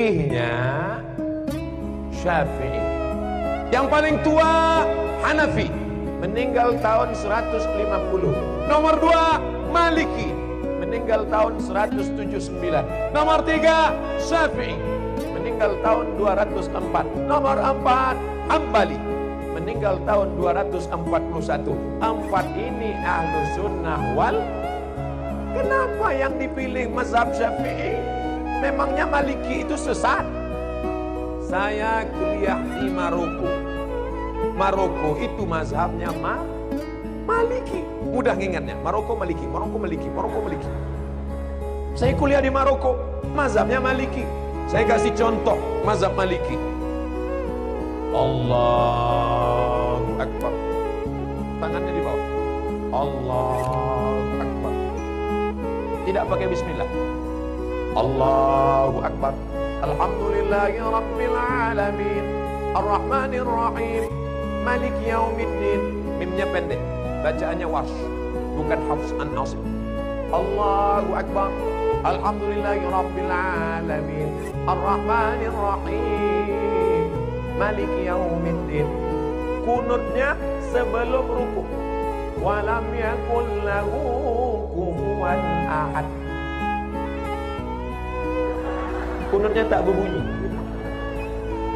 Fakihnya Syafi'i. Yang paling tua Hanafi, meninggal tahun 150. Nomor 2 Maliki, meninggal tahun 179. Nomor 3 Syafi'i, meninggal tahun 204. Nomor 4 Hambali, meninggal tahun 241. 4 ini ahlu sunnah wal. Kenapa yang dipilih mazhab Syafi'i? Memangnya Maliki itu sesat? Saya kuliah di Maroko. Maroko itu mazhabnya Maliki. Mudah ingatnya, Maroko Maliki, Maroko Maliki, Maroko Maliki. Saya kuliah di Maroko, mazhabnya Maliki. Saya kasih contoh mazhab Maliki. Allahu Akbar. Tangannya di bawah. Allahu Akbar. Tidak pakai bismillah. Allahu Akbar. Alhamdulillahi Rabbil Alamin, Ar-Rahmanir Rahim, Maliki Yaumiddin. Mimnya pendek, bacaannya warsh, bukan hafs an asim. Allahu Akbar. Alhamdulillahi Rabbil Alamin, Ar-Rahmanir Rahim, Maliki Yaumiddin. Kunutnya sebelum ruku. Walam yakul lahu kufuwan ahad. Kunutnya tak berbunyi.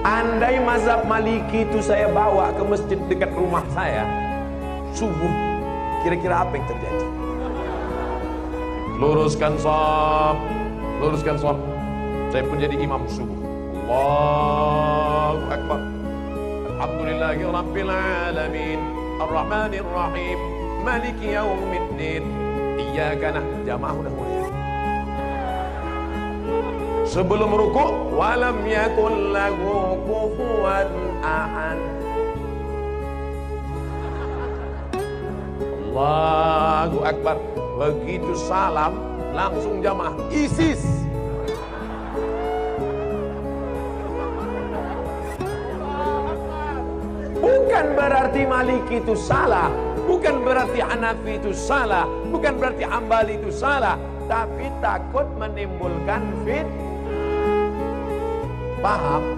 Andai mazhab Maliki itu saya bawa ke masjid dekat rumah saya subuh, kira-kira apa yang terjadi? Luruskan shaf, luruskan shaf. Saya pun jadi imam subuh. Allahu Akbar. Alhamdulillahi Rabbil Alamin, Ar-Rahmanir Rahim, Maliki Yaumiddin. Iyyaka na'budu. Jamaah udah mulai. Sebelum ruku', walam yakul lahu kufuwan ahad. Allahu Akbar. Begitu salam, langsung jamaah ISIS. Bukan berarti Maliki itu salah, bukan berarti Hanafi itu salah, bukan berarti Hambali itu salah, tapi takut menimbulkan fitnah. Paham?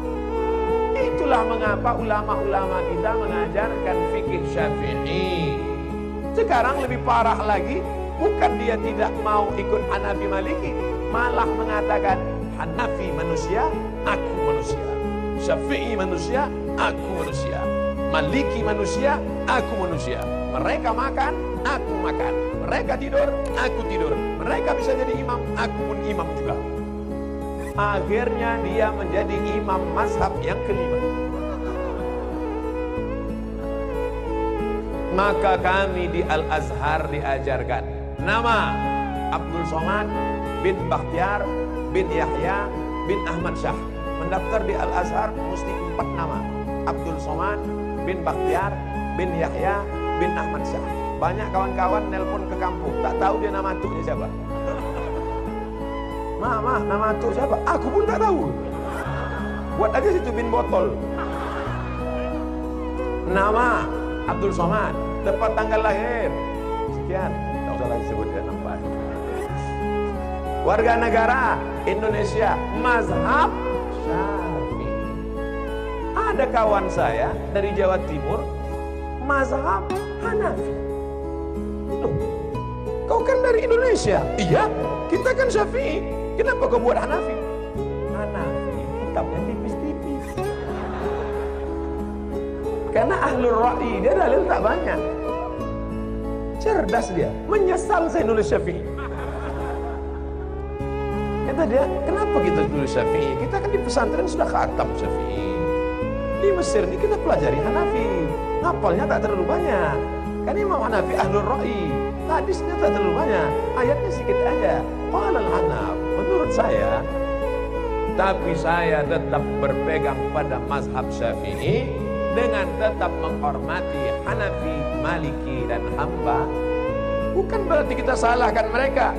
Itulah mengapa ulama-ulama kita mengajarkan fikih Syafi'i. Sekarang lebih parah lagi, bukan dia tidak mau ikut Hanafi Maliki, malah mengatakan Hanafi manusia, aku manusia. Syafi'i manusia, aku manusia. Maliki manusia, aku manusia. Mereka makan, aku makan. Mereka tidur, aku tidur. Mereka bisa jadi imam, aku pun imam juga. Akhirnya dia menjadi imam mazhab yang kelima. Maka kami di Al-Azhar diajarkan nama Abdul Somad bin Bakhtiar bin Yahya bin Ahmad Syah. Mendaftar di Al-Azhar mesti 4 nama. Abdul Somad bin Bakhtiar bin Yahya bin Ahmad Syah. Banyak kawan-kawan nelpon ke kampung, tak tahu dia nama atuknya siapa. Mama, nama atuk siapa? Aku pun tak tahu. Buat aja situ bin botol. Nama Abdul Somad, tepat tanggal lahir sekian, tak usah lagi sebut dia nampak. Warga negara Indonesia, mazhab Syafi'i. Ada kawan saya dari Jawa Timur, mazhab Hanafi. Loh, kau kan dari Indonesia? Iya, kita kan Syafi'i. Kenapa kau buat Hanafi? Hanafi kitabnya tipis-tipis. Karena ahlul ra'i, dia dalil tak banyak. Cerdas dia, menyesal saya nulis Syafi'i. Kata dia, kenapa kita nulis Syafi'i? Kita kan di pesantren sudah khatam Syafi'i. Di Mesir ini kita pelajari Hanafi, ngapalnya tak terlalu banyak. Kan Imam Hanafi ahlul ra'i, hadisnya tak terlalu banyak, ayatnya sedikit aja. Qalal Hanaf, menurut saya, tapi saya tetap berpegang pada mazhab Syafi'i dengan tetap menghormati Hanafi, Maliki dan Hamba. Bukan berarti kita salahkan mereka.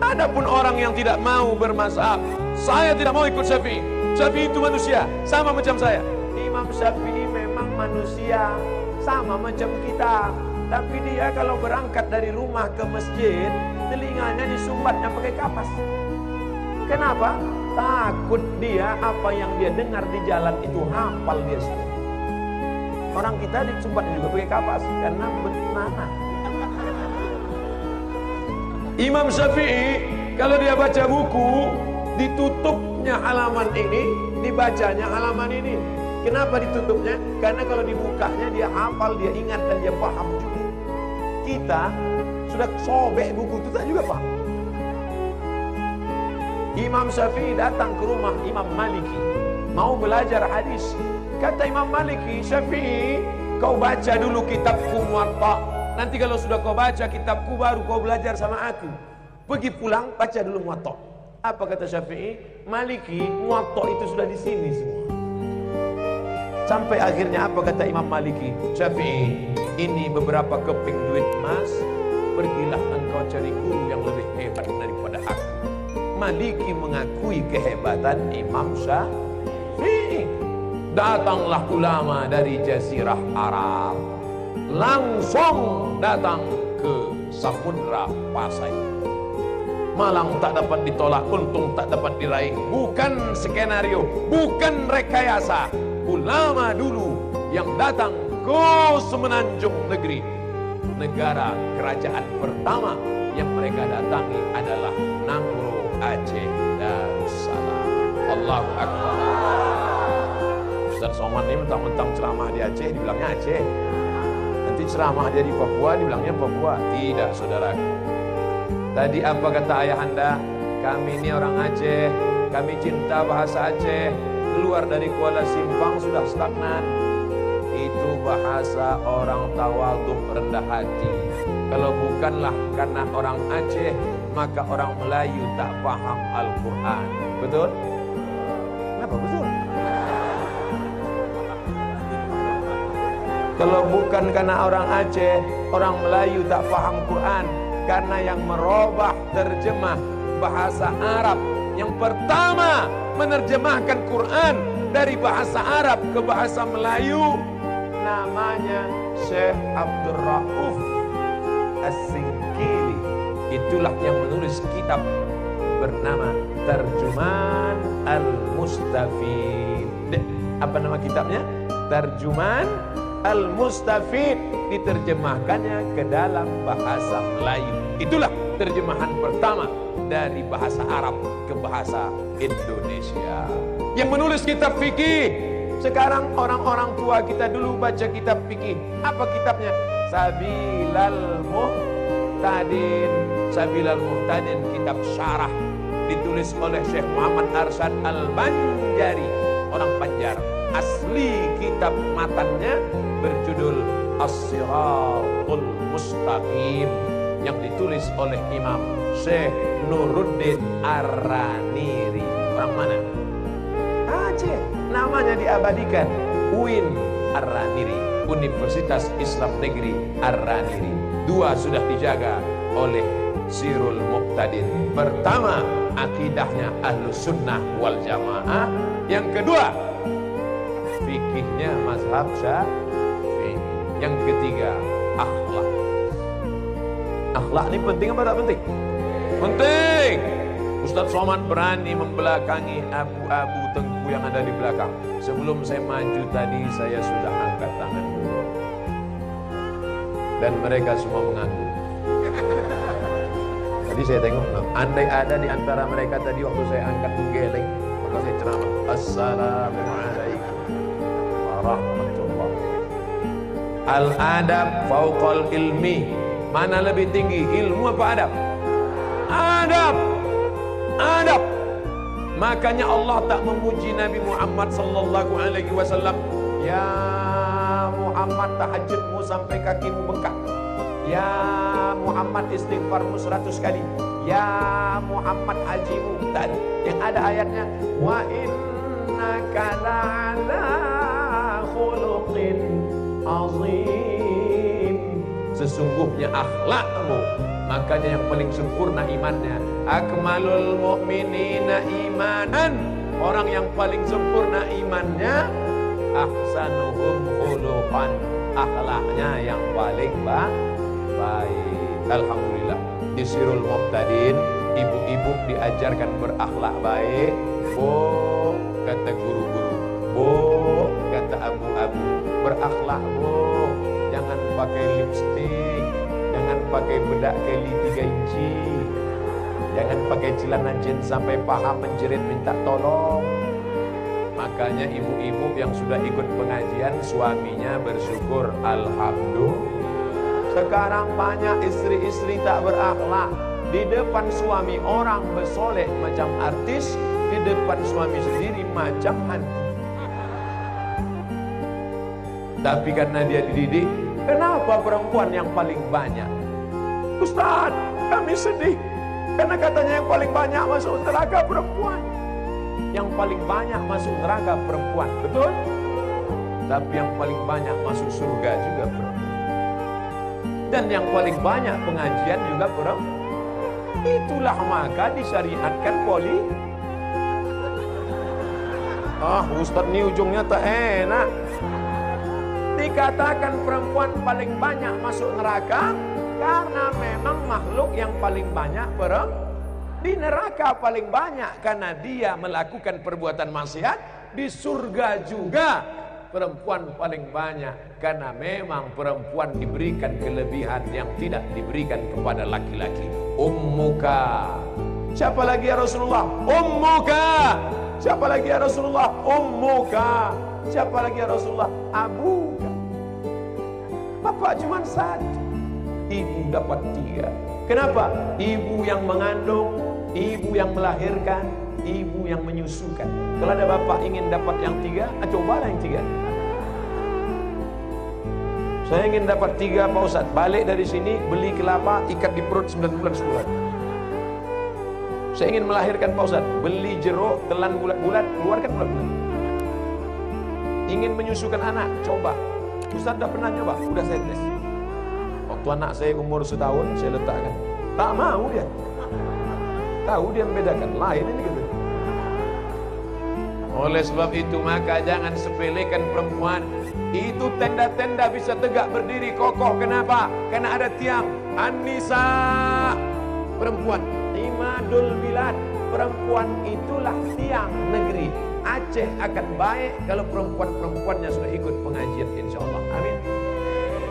Adapun orang yang tidak mau bermazhab, saya tidak mau ikut Syafi'i. Syafi'i itu manusia, sama macam saya. Imam Syafi'i memang manusia, sama macam kita. Tapi dia kalau berangkat dari rumah ke masjid, telinganya disumbatnya pakai kapas. Kenapa? takut dia apa yang dia dengar di jalan itu hafal dia semua. Orang kita di Sumbat juga pakai kapas karena benana. Imam Syafi'i kalau dia baca buku, ditutupnya halaman ini, dibacanya halaman ini. Kenapa ditutupnya? Karena kalau dibukanya dia hafal, dia ingat dan dia paham juga. Kita sudah sobek buku itu tak juga paham. Imam Syafi'i datang ke rumah Imam Maliki, mau belajar hadis. Kata Imam Maliki, Syafi'i, kau baca dulu kitabku Muwatta. Nanti kalau sudah kau baca kitabku baru kau belajar sama aku. Pergi pulang baca dulu Muwatta. Apa kata Syafi'i? Maliki, Muwatta itu sudah di sini semua. Sampai akhirnya apa kata Imam Maliki? Syafi'i, ini beberapa keping duit emas, pergilah engkau cari guru yang lebih hebat daripada aku. Maliki mengakui kehebatan Imam Syafi'i. Datanglah ulama dari Jazirah Arab, langsung datang ke Samudra Pasai. Malang tak dapat ditolak, untung tak dapat diraih. Bukan skenario, bukan rekayasa. Ulama dulu yang datang ke Semenanjung Negeri, negara kerajaan pertama yang mereka datangi adalah Nangro Aceh Darussalam. Allahu Akbar. Ustaz Somad ini mentang-mentang ceramah di Aceh dibilangnya Aceh, nanti ceramah dia di Papua dibilangnya Papua. Tidak, saudaraku. Tadi apa kata ayahanda? Kami ini orang Aceh, kami cinta bahasa Aceh. Keluar dari Kuala Simpang sudah stagnan. Itu bahasa orang tawaduk, rendah hati. Kalau bukanlah karena orang Aceh, maka orang Melayu tak paham Al-Quran. Betul? Kenapa betul? Kalau bukan karena orang Aceh, orang Melayu tak paham Quran. Karena yang merubah terjemah bahasa Arab, yang pertama menerjemahkan Quran dari bahasa Arab ke bahasa Melayu, namanya Syekh Abdul Rauf As-Singkili. Itulah yang menulis kitab bernama Terjuman Al-Mustafid. Apa nama kitabnya? Terjuman Al-Mustafid. Diterjemahkannya ke dalam bahasa Melayu. Itulah terjemahan pertama dari bahasa Arab ke bahasa Indonesia. Yang menulis kitab fikih. Sekarang orang-orang tua kita dulu baca kitab fikih. Apa kitabnya? Sabilal Muhtadin. Sabilal Muhtadin, kitab syarah, ditulis oleh Syekh Muhammad Arsyad Al-Banjari, orang Banjar. Asli kitab matannya berjudul As-Siratul Mustaqim, yang ditulis oleh Imam Syekh Nuruddin Ar-Raniri. Orang mana? Aceh. Namanya diabadikan, UIN Ar-Raniri, Universitas Islam Negeri Ar-Raniri. Dua sudah dijaga oleh Sirul Muqtadin. Pertama, akidahnya Ahlus Sunnah wal Jamaah. Yang kedua, fikihnya mazhab Syafi'i. Yang ketiga, akhlak. Akhlak ini penting apa tak penting? Penting. Ustaz Somad berani membelakangi abu-abu tengku yang ada di belakang. Sebelum saya maju tadi, saya sudah angkat tangan dulu. Dan mereka semua mengangguk. Tadi saya tengok, andai ada di antara mereka tadi waktu saya angkat geleng, maka saya ceramah, Assalamualaikum warahmatullahi wabarakatuh. Al-adab fauqal ilmi. Mana lebih tinggi, ilmu apa adab? Adab. Adab. Makanya Allah tak memuji Nabi Muhammad sallallahu alaihi wasallam, ya Muhammad tahajudmu sampai kakimu bengkak. Ya Muhammad istighfarmu 100 kali. Ya Muhammad hajimu. Tak ada. Yang ada ayatnya, wa innaka la'ala khuluqin azim. Sesungguhnya akhlakmu, makanya yang paling sempurna imannya. Akmalul mu'minina imanan. Orang yang paling sempurna imannya, ahsanuhum khuluqan. Akhlaknya yang paling baik. Alhamdulillah, di Sirul Muqtadin ibu-ibu diajarkan berakhlak baik, "Bo," kata guru-guru, "Bo," kata abu-abu, "berakhlak, Bo. Jangan pakai lipstik, jangan pakai bedak Kelly 3 inci, jangan pakai celana jeans sampai paha menjerit minta tolong." Makanya ibu-ibu yang sudah ikut pengajian suaminya bersyukur, alhamdulillah. Sekarang banyak istri-istri tak berakhlak. Di depan suami orang bersolek macam artis, di depan suami sendiri macam hantu. Tapi karena dia dididik, kenapa perempuan yang paling banyak? "Ustaz, kami sedih karena katanya yang paling banyak masuk neraka perempuan." Yang paling banyak masuk neraka perempuan, betul? Tapi yang paling banyak masuk surga juga perempuan. Dan yang paling banyak pengajian juga perempuan. Itulah maka disyariatkan Ustaz ini ujungnya tak enak. Dikatakan perempuan paling banyak masuk neraka karena memang makhluk yang paling banyak di neraka paling banyak karena dia melakukan perbuatan maksiat. Di surga juga perempuan paling banyak karena memang perempuan diberikan kelebihan yang tidak diberikan kepada laki-laki. Ummuka. Siapa lagi ya Rasulullah? Ummuka. Siapa lagi ya Rasulullah? Ummuka. Siapa lagi ya Rasulullah? Abuka. Bapak cuma satu, ibu dapat 3. Kenapa? Ibu yang mengandung, ibu yang melahirkan, ibu yang menyusukan. Kalau ada bapak ingin dapat yang 3, cobalah yang 3. Saya ingin dapat 3 Pak Ustaz. Balik dari sini beli kelapa, ikat di perut 9 bulan 10 bulan. Saya ingin melahirkan Pak Ustaz. Beli jeruk, telan bulat-bulat, keluarkan bulat-bulat. Ingin menyusukan anak, coba. Ustaz dah pernah coba, udah saya tes. Waktu anak saya umur setahun, saya letakkan. Tak mau dia. Tahu dia membedakan, lain ini gitu. Oleh sebab itu maka jangan sepelekan perempuan. Itu tenda-tenda bisa tegak berdiri kokoh. Kenapa? Karena ada tiang. An-nisa, perempuan. Imadul bilad, perempuan itulah tiang negeri. Aceh akan baik kalau perempuan-perempuannya sudah ikut pengajian, insyaallah. Amin.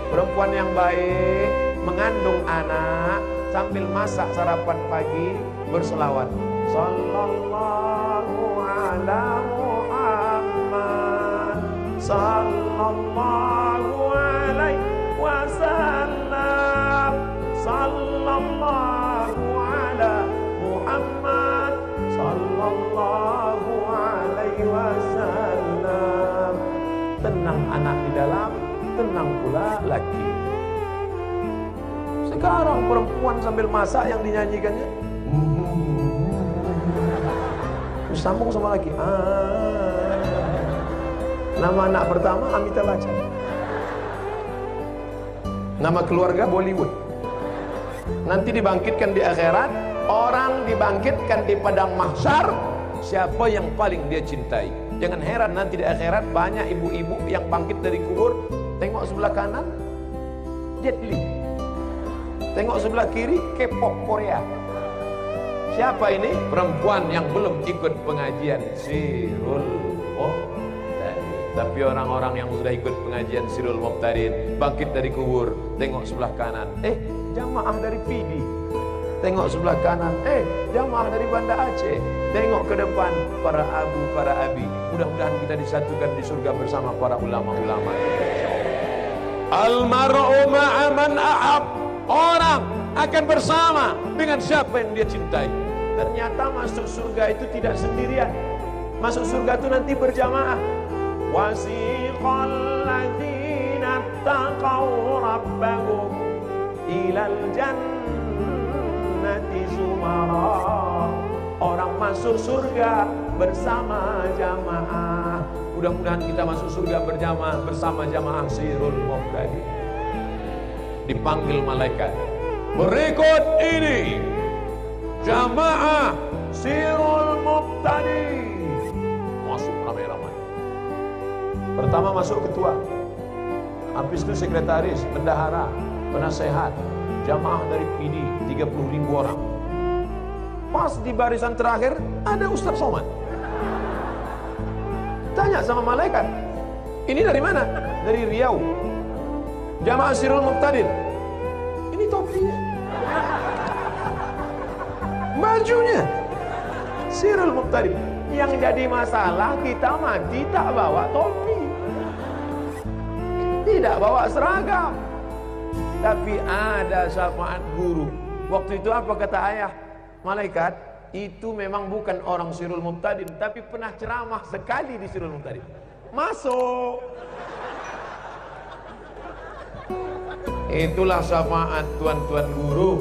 Perempuan yang baik mengandung anak sambil masak sarapan pagi berselawat. Sallallahu ala Muhammad, sallallahu alaihi wasallam, sallallahu ala Muhammad, sallallahu alaihi wasallam. Tenang anak di dalam, tenang pula laki. Sekarang perempuan sambil masak yang dinyanyikannya sambung sama laki. Nama anak pertama Amitabh Bachchan. Nama keluarga Bollywood. Nanti dibangkitkan di akhirat, orang dibangkitkan di padang mahsyar, siapa yang paling dia cintai. Jangan heran nanti di akhirat banyak ibu-ibu yang bangkit dari kubur, tengok sebelah kanan Jet Li, tengok sebelah kiri K-pop Korea. Siapa ini? Perempuan yang belum ikut pengajian Sirul Muqtadin. Tapi orang-orang yang sudah ikut pengajian Sirul Muqtadin, bangkit dari kubur, tengok sebelah kanan, jamaah dari PD. Tengok sebelah kanan, jamaah dari Banda Aceh. Tengok ke depan, para abu, para abi. Mudah-mudahan kita disatukan di surga bersama para ulama-ulama. Al-mar'u ma'a man ahab. Orang akan bersama dengan siapa yang dia cintai. Ternyata masuk surga itu tidak sendirian. Masuk surga itu nanti berjamaah. Wasiqal ladzina taqaw rabbahum ilal jannati zumara. Orang masuk surga bersama jamaah. Mudah-mudahan kita masuk surga berjamaah bersama jamaah Sirul Muqtadin. Dipanggil malaikat, berikut ini jamaah Sirul Muqtadin. Masuk ramai-ramai. Pertama masuk ketua, habis itu sekretaris, bendahara, penasehat, jamaah dari PD 30.000 orang. Pas di barisan terakhir ada Ustaz Somad. ditanya sama malaikat, ini dari mana? Dari Riau. Jamaah Sirul Muqtadir. Ini topinya. Bajunya Sirul Muqtadir. Yang jadi masalah kita mati tak bawa topi, tidak bawa seragam. Tapi ada syafaat guru. Waktu itu apa kata ayah? Malaikat itu memang bukan orang Sirul Muqtadir, tapi pernah ceramah sekali di Sirul Muqtadir. Masuk. Itulah syafaat tuan-tuan guru,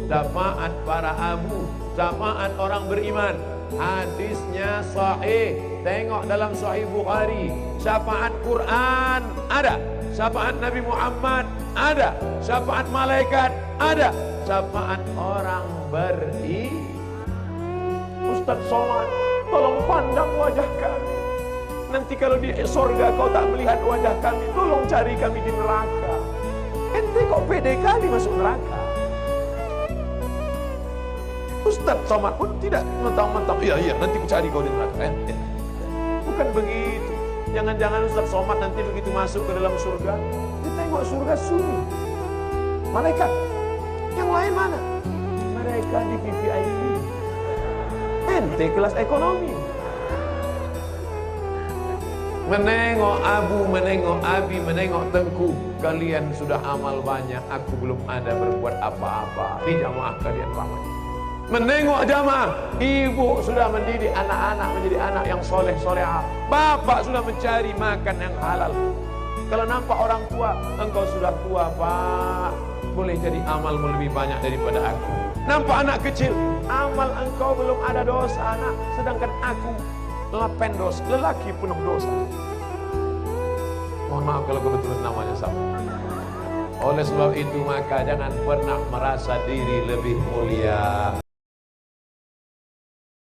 syafaat para abu, syafaat orang beriman. Hadisnya sahih. Tengok dalam Sahih Bukhari. Syafaat Quran ada, syafaat Nabi Muhammad ada, syafaat malaikat ada, syafaat orang beriman. Ustaz Somad, tolong pandang wajah kami. Nanti kalau di sorga kau tak melihat wajah kami, tolong cari kami di neraka. Ente kok pede kali masuk neraka? Ustaz Somad pun tidak mentang-mentang, iya nanti ku cari kau di neraka. Bukan begitu. Jangan-jangan Ustaz Somad nanti begitu masuk ke dalam surga, dia tengok surga sunyi. Malaikat, yang lain mana? Mereka di VVIP. Ente kelas ekonomi. Menengok abu, menengok abi, menengok tengku. Kalian sudah amal banyak, aku belum ada berbuat apa-apa. Di jamaah kalian ramai. Menengok jamaah, ibu sudah mendidik anak-anak menjadi anak yang soleh solehah. Bapak sudah mencari makan yang halal. Kalau nampak orang tua, engkau sudah tua pak, boleh jadi amalmu lebih banyak daripada aku. Nampak anak kecil, amal engkau belum ada dosa anak, sedangkan aku lapen dosa, lelaki penuh dosa. Mohon maaf kalau kebetulan namanya sama. Oleh sebab itu maka jangan pernah merasa diri lebih mulia.